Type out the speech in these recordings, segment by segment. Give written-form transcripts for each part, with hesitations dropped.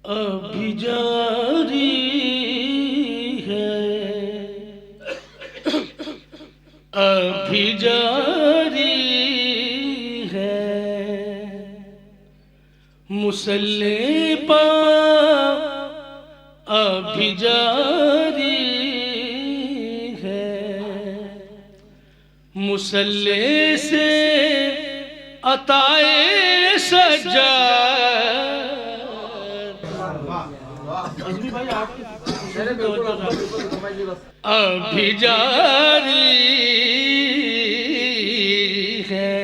अभी जारी है, अभी जारी है, मुसल्ले पा अभी जारी है, मुसल्ले से अताए सजा अभी जारी है,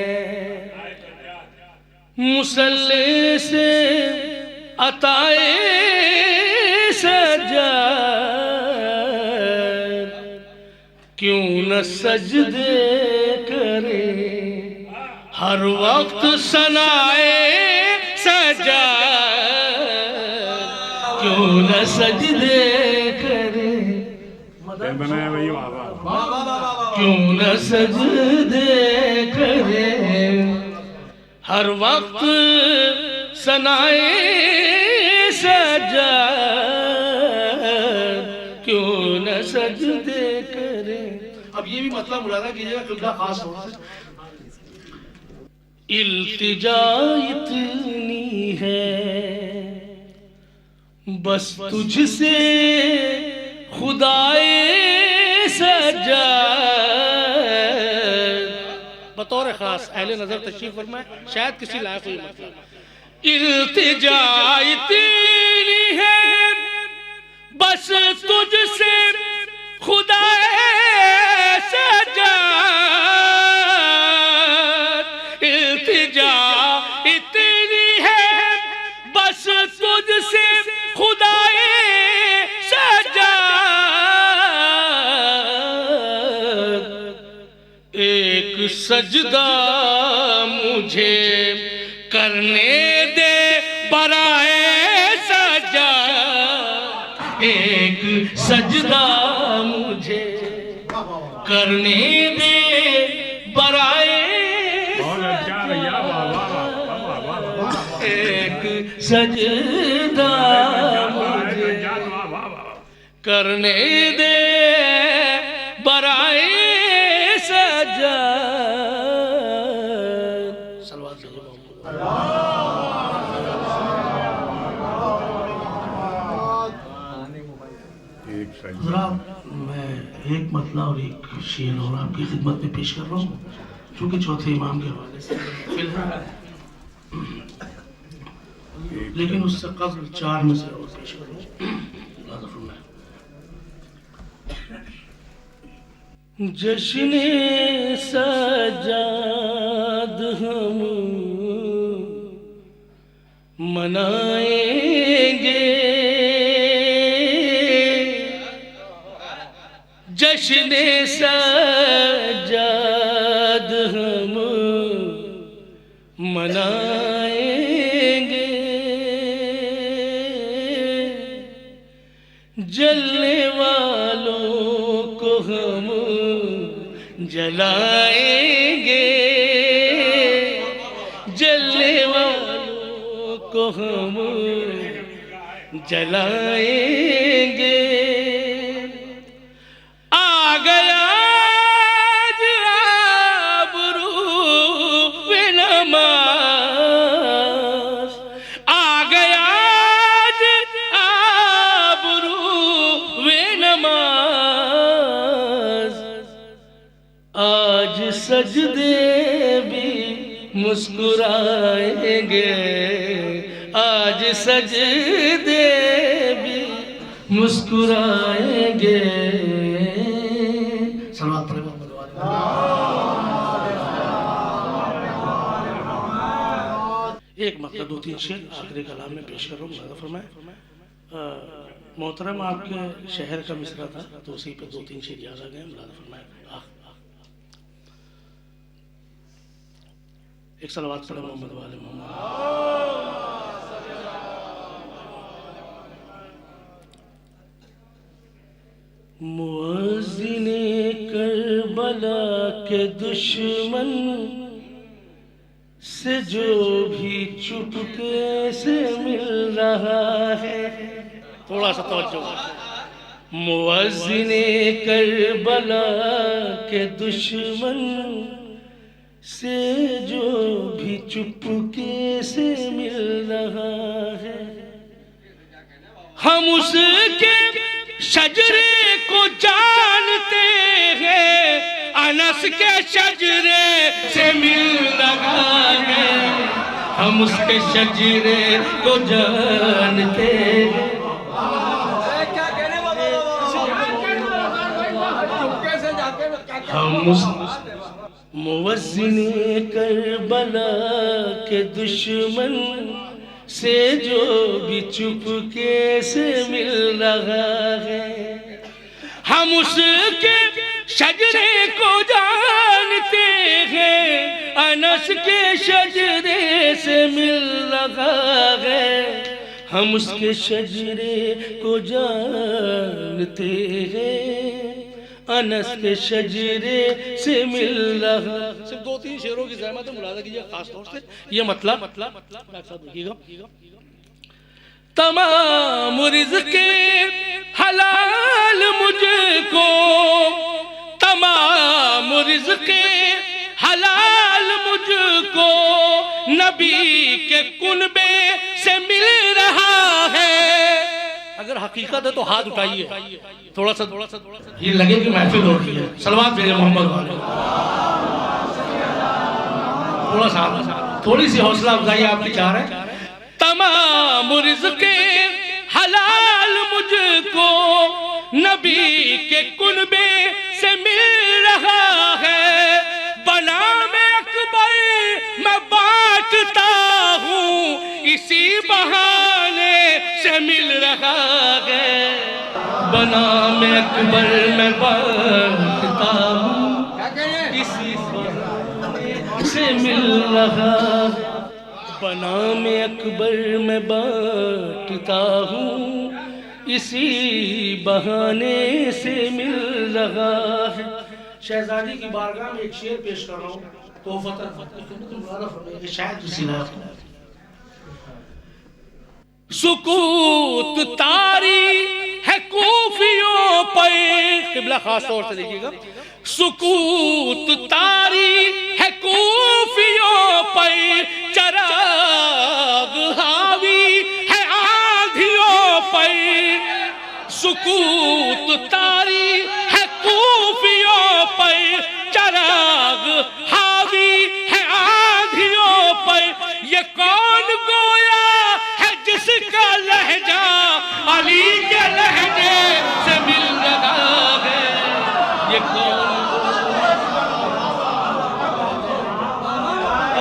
मुसल्ले से अताए सजा क्यों न सजदे करे हर वक्त सनाए सजा क्यों न सजदे करे क्यों न सजदे करे हर वक्त सनाए सजा क्यों न सजदे करे। अब ये भी मतलब मुरादा कीजिएगा किबला खास हो। इल्तिजा इतनी है बस तुझसे खुदाए सजा बतौर खास अहले नजर तशरीफ फरमाए, शायद किसी लायक हुई मतलब। इल्तिजा इतनी है बस तुझसे खुदाए सजा, इल्तिजा इतनी है बस तुझसे खुदाए सजा, एक सजदा मुझे करने दे बराए सजा, एक सजदा मुझे करने दे बराए एक सजदा मुझे करने दे बराए सजा। मैं एक मतला और एक शेर और आपकी खिदमत में पेश कर रहा हूँ, चूँकि चौथे इमाम के हवाले से फिलहाल, लेकिन उससे कबल चार में से और पेश करूँ। जश्ने सजाद हम मनाएंगे, जश्ने सजाद हम मनाएंगे, जलने वालों को हम जलाएंगे, जलने वालों को हम जलाएंगे। आ गया आबरूए नमाज, आ गया आबरूए नमाज, आज सजदे भी मुस्कुराएंगे, आज सजदे भी मुस्कुराएंगे। एक मतलब दो तीन शेर आखिरी कलाम में पेश कर रहा हूँ। फरमाए मोहतरम आपके शहर का मिसरा था तो उसी पे दो तीन शेर याद आ गए। फरमाए एक सलवात पढ़े मोहम्मद वाले मोहम्मद। मुअज़्ज़िने करबला के दुश्मन से जो भी चुपके से मिल रहा है। थोड़ा सा तवज्जो। मुअज्जिने करबला के दुश्मन से जो भी चुपके से मिल रहा है। हम उसके शजरे को जानते हैं, अनस के शजरे से मिल रहा है। हम उसके शजरे को जानते हैं। हम उस मुअज्जिने करबला के दुश्मन से जो भी चुपके से मिल रहा है। हम उसके शजरे को जानते हैं, अनस के शजरे से मिल रहा है। हम उसके शजरे को जानते हैं, अनस के शजरे से मिल रहा। सिर्फ 2-3 शेरों की ज़हमत है, मुलाज़ा कीजिए खास तौर से। ये मतलब देखिएगा, तमाम रिज़्क़े हलाल मुझको, तमाम रिज़्क़े हलाल मुझको नबी के कुनबे से मिल रहा है। अगर हकीकत है तो हाथ उठाइए। थोड़ा सा ये लगे कि महफिल हो रही है। सलवात भेजे मोहम्मद वाले। थोड़ा सा थोड़ी सी हौसला अफजाई आपकी चाह रहे हैं। तमाम रिज़्क़े हलाल मुझको नबी के कुनबे से मिल रहा है। बना में अकबर मैं बांटता हूँ, इसी बहाने से मिल रहा है। बना में अकबर मैं बांटता हूँ, इसी बहाने से मिल रहा है। बना में अकबर मैं बांटता हूँ, इसी बहाने से मिल रहा है। शहजादी की बारगाह में एक शेर पेश कर रहा हूँ। सुकूत तारी है कूफियों पर, क़िबला खास तौर से देखिएगा। सुकूत तारी है कूफियों पर, चराग हावी है आंधियों पर। सुकूत तारी है कूफियों पर, चराग हावी है आंधियों पर। ये कौन गोया है जिसका लहजा अली के लहजे से मिल रहा है। ये कौन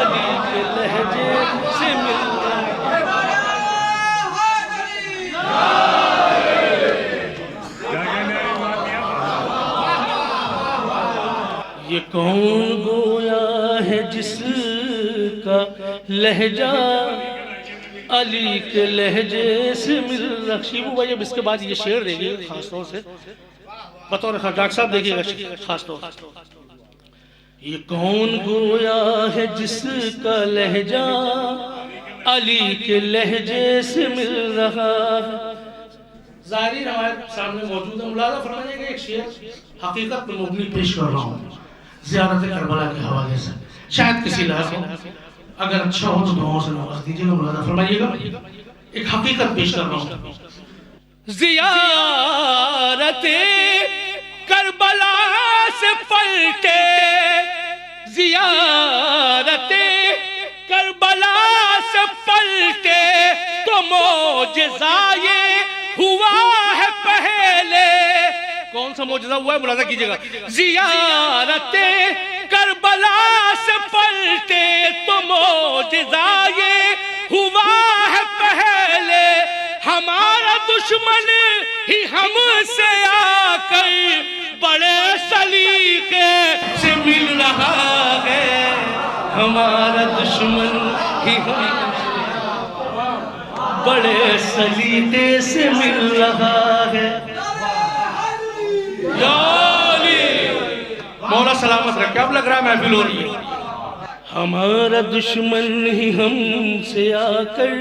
अली के लहजे से मिल रहा है। ये कौन गोया है जिसका लहजा अली के लहजे से मिल रहा। शिबू भाई अब इसके बाद ये शेर देंगे खास तौर से बतौर डॉक्टर साहब देखिएगा खास तौर। ये कौन गोया है जिसका लहजा अली के लहजे से मिल रहा है। ज़ाहिरी रवायत सामने मौजूद है। मुलाज़ा फरमाइएगा एक शेर हकीकत पर मुबनी पेश कर रहा हूँ ज़ियारत करबला के हवाले से। शायद किसी लायक हो, अगर अच्छा हो तो दुआओं से नवाज दीजिएगा। मुलाज़ा फरमाइएगा एक हकीकत पेश कर रहा हूँ। ज़ियारत करबला से पलटे, ज़ियारत करबला से पलटे तो मौजज़ाए हुआ है पहले। कौन सा मौजज़ा हुआ है मुलाज़ा कीजिएगा। ज़ियारत करबला से पलटे तो मौजज़ाए हुआ है पहले। हमारा दुश्मन ही हमसे आकर बड़े सलीके से मिल रहा है। हमारा दुश्मन ही बड़े सलीके से मिल रहा है। मौला सलामत रखे। अब लग रहा है महफिल हो रही है। हमारा दुश्मन ही हमसे आकर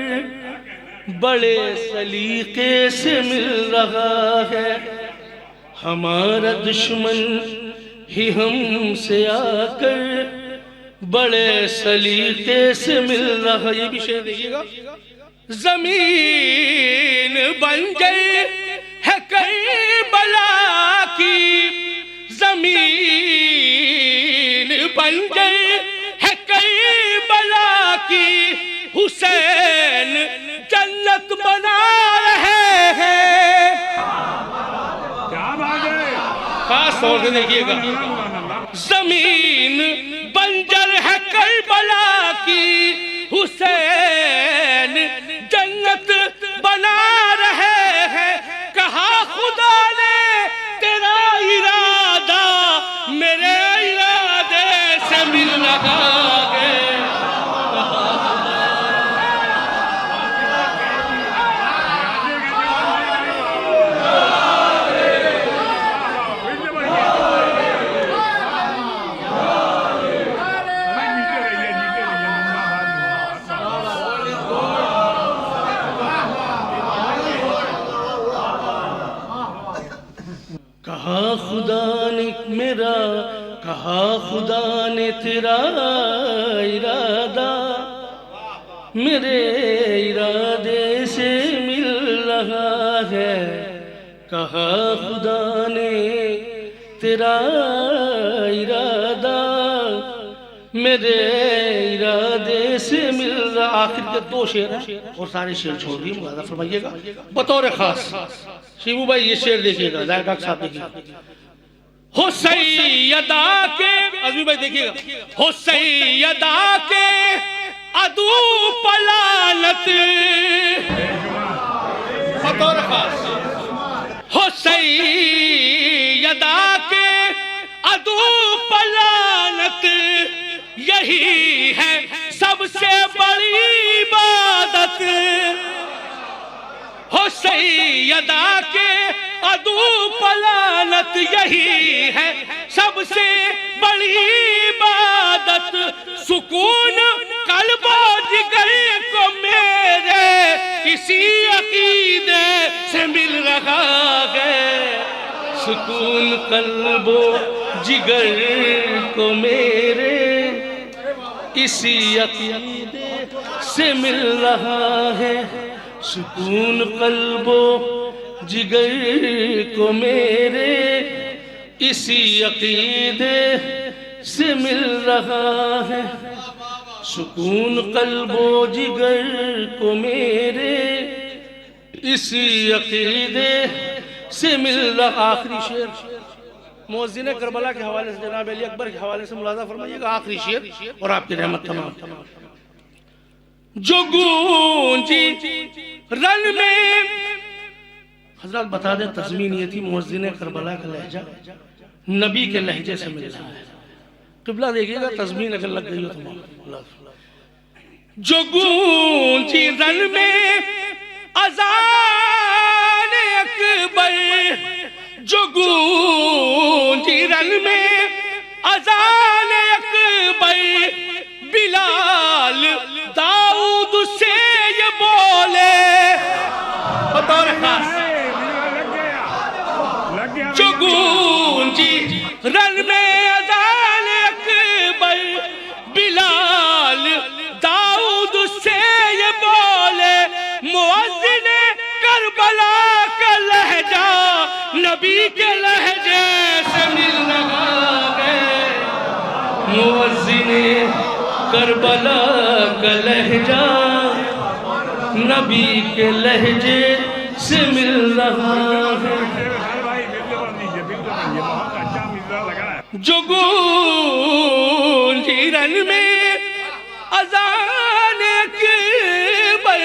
बड़े सलीके से मिल रहा है। हमारा दुश्मन ही हमसे आकर बड़े सलीके से मिल रहा है। ये भी शेर देखिएगा। जमीन बंजर है करबला की, जमीन बंजर है करबला की, हुसैन जन्नत बना रहे हैं। क्या बात है, खास तौर से देखिएगा। जमीन बंजर है करबला की, हुसैन जन्नत बना रहे हैं। कहा खुदा ने तेरा इरादा मेरे इरादे से मिल रहा है। कहा खुदा ने मेरा, कहा खुदा ने तेरा इरादा मेरे इरादे से मिल रहा है। कहा खुदा ने तेरा इरादा मेरे इरादे से मिल रहा। आखिर के दो शेर हैं और सारे शेर छोड़ दिए, मुलाजा फरमाइएगा बतौर खास। शिबू भाई ये शेर देखिएगा, जाहिर डॉक्टर साहब देखिएगा। हो सैयदा के, अज़मी भाई देखिएगा। हो सैयदा के अदू पलानत, बतौर खास। हो सैयदा के अदू पलानत, यही है सबसे बड़ी इबादत। हो सैयदा के अदू पलानत, यही है सबसे बड़ी इबादत। सुकून कल्बो जिगर को मेरे इसी अकीदे से मिल रहा है। सुकून कल्बो जिगर को मेरे इसी अकीदे से मिल रहा है। सुकून कल्बो जिगर को मेरे इसी अकीदे से मिल रहा है। सुकून कल्बो जिगर को मेरे इसी अकीदे से मिल रहा। आखिरी शेर मुअज्जिन करबला के हवाले से, जनाब अली अकबर के हवाले से मुलाजा फरमाइएगा। आखिरी शेर और आपकी रहमत तमाम। जो गूंजी रन में, हजरत बता दे तज़मीन ये थी मुअज्जिन करबला का लहजा नबी के लहजे से मिल रहा है। क़िबला देखिएगा, तज़मीन अगर लग गई हो तो। जो गूंजी रन में अज़ान अकबर, जो गूंजी रन में अज़ान अकबर, बिलाल दाऊद से ये बोले बतौर खास। जो गूंजी रन में अज़ान अकबर, बिलाल दाऊद से ये बोले। मुअज्जिन करबला का लहजा नबी के लहजे से मिल रहा है। मुअज्जिन करबला का लहजा नबी के लहजे से मिल रहा है। जो गूंजी रन में अज़ान अकबर,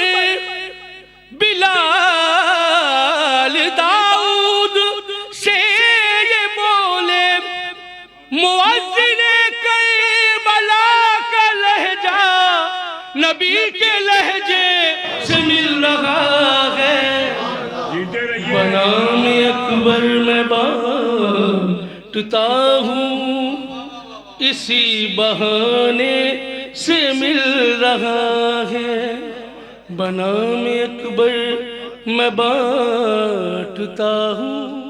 बिलाल दाऊद से ये बोले। मुअज्जिन करबला का लहजा नबी के लहजे से मिल रहा है। बनाम अकबर में बांटता हूँ इसी बहाने से मिल रहा है, बनाम अकबर मैं बांटता हूँ।